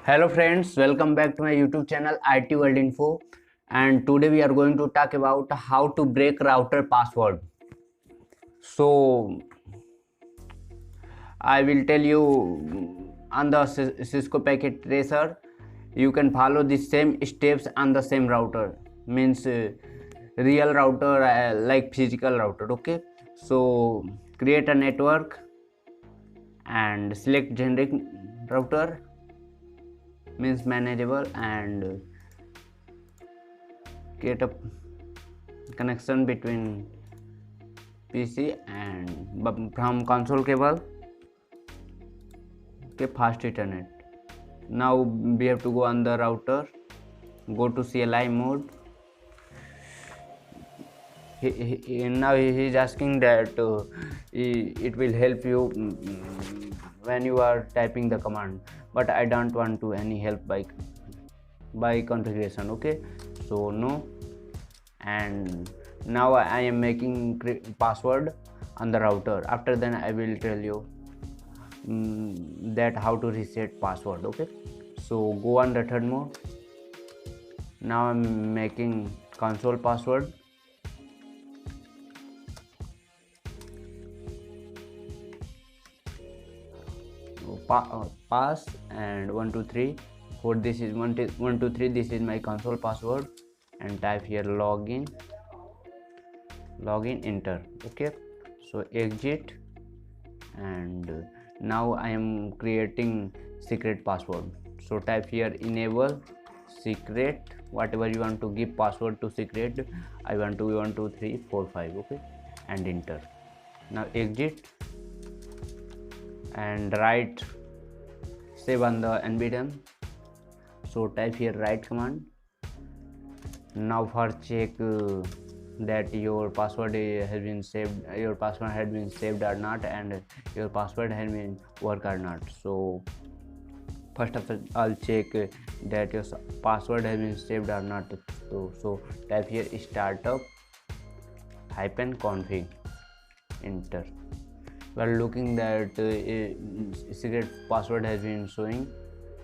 Hello friends, welcome back to my YouTube channel IT World Info, and today we are going to talk about how to break router password. So I will tell you on the Cisco packet tracer you can follow the same steps on the same router, means real router like physical router. Okay, so create a network and select generic router, means manageable, and create a connection between PC and from console cable. Okay, fast Ethernet. Now we have to go on the router, go to CLI mode. Now he is asking that it will help you when you are typing the command, but I don't want to any help by configuration. Okay, so no. And now I am making password on the router. After then I will tell you that how to reset password. Okay, so go on the third mode. Now I'm making console password. Pass and 123 4. This is 123. This is my console password, and type here login, enter. Okay, so exit, and now I am creating secret password. So type here enable secret, whatever you want to give password to secret. I want to 1 2 3 4 5. Okay, and enter. Now exit and write save on the npm. So type here write command. Now for check that your password has been saved, your password has been saved or not, and your password has been work or not. So first of all check that your password has been saved or not. So type here startup -config, enter. We are looking that secret password has been showing,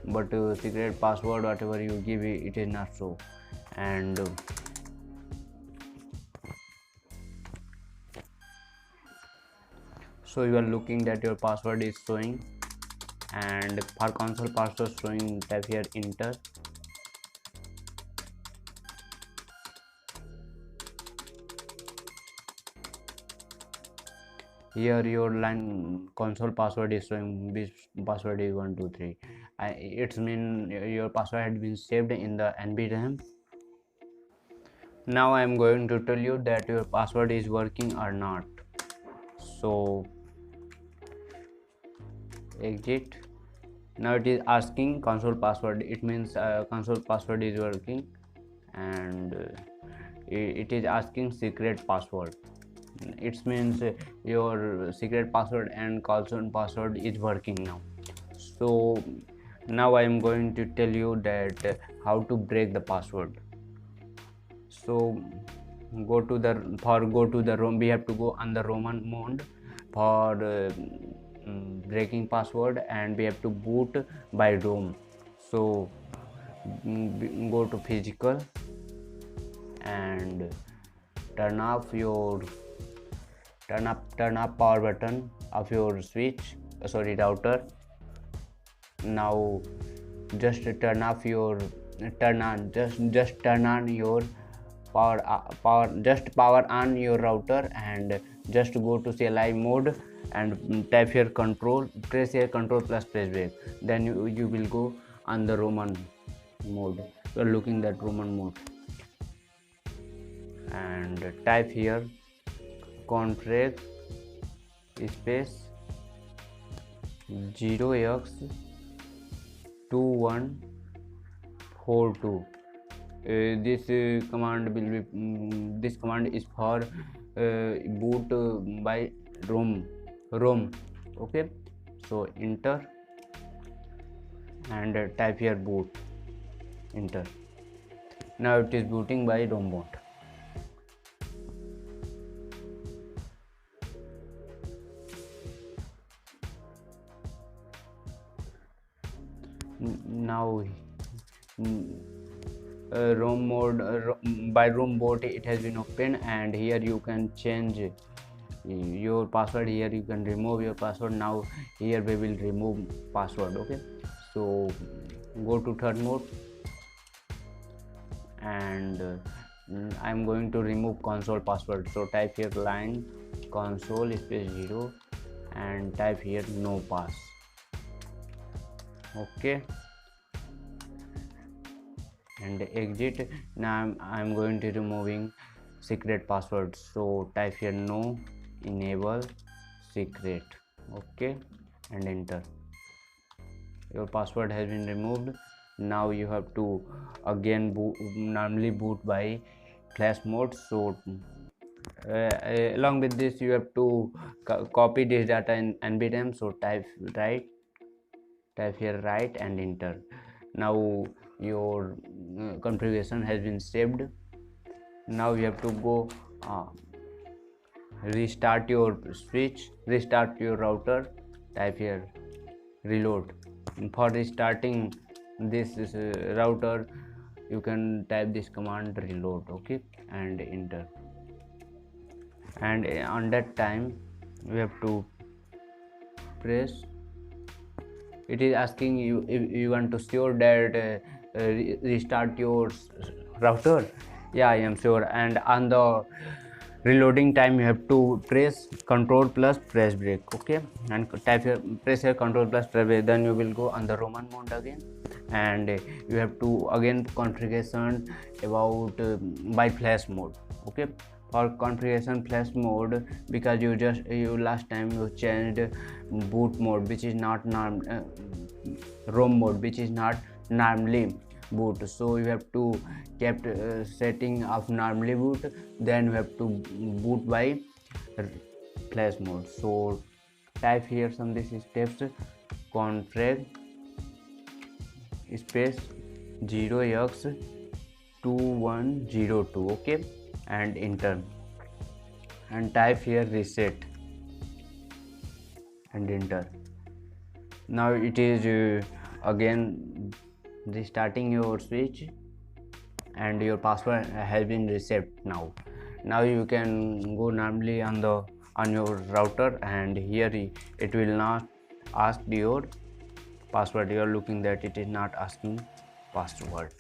but secret password whatever you give it is not so. And so you are looking that your password is showing, and for console password showing, type here enter. Here your line console password is showing, this password is 1 2 3. It's mean your password had been saved in the npm. Now I am going to tell you that your password is working or not. So exit. Now it is asking console password. It means console password is working, and it is asking secret password. It means your secret password and console password is working now. So now I am going to tell you that how to break the password. So go to the ROM. We have to go on the Roman mode for breaking password, and we have to boot by ROM. So go to physical and turn off power button of your switch, sorry, router. Now just turn on your power on your router, and just go to CLI mode and type here control, press here control plus press back. Then you will go on the Roman mode. You are looking that Roman mode, and type here config space 0x2142. This command will be this command is for boot by ROM. Okay, so enter, and type here boot, enter. Now it is booting by ROM boot. Now roam mode by room bot it has been opened, and here you can change your password. Here you can remove your password. Now here we will remove password. Okay, so go to third mode, and I'm going to remove console password. So type here line console space 0 and type here no pass. Okay, and exit. Now I'm going to removing secret password. So type here no enable secret. Okay, and enter. Your password has been removed. Now you have to again normally boot by flash mode. So along with this you have to copy this data in nptem. So type here write and enter. Now your configuration has been saved. Now you have to go restart your switch, restart your router. Type here reload. For restarting this router you can type this command reload. Okay, and enter. And on that time you have to press. It is asking you if you want to sure that restart your router. Yeah, I am sure. And on the reloading time you have to press control plus press break. Okay, and type here press here control plus press break. Then you will go on the roman mode again, and you have to again configuration about by flash mode. Okay, for configuration flash mode, because you last time you changed boot mode which is not ROM mode which is not normally boot. So you have to kept setting of normally boot, then you have to boot by flash mode. So type here some this steps config space 0x2102. okay, and enter, and type here reset and enter. Now it is again restarting your switch, and your password has been reset. Now you can go normally on your router, and here it will not ask your password. You are looking that it is not asking password.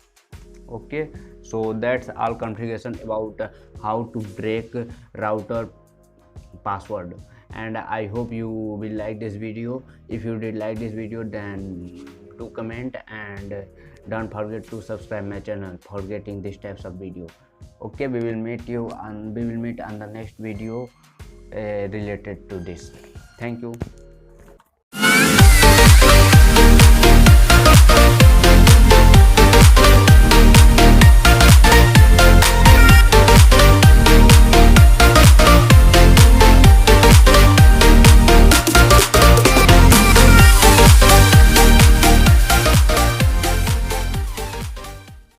Okay, so that's all configuration about how to break router password. And I hope you will like this video. If you did like this video, then do comment, and don't forget to subscribe my channel for getting these types of video. Okay, we will meet on the next video related to this. Thank you.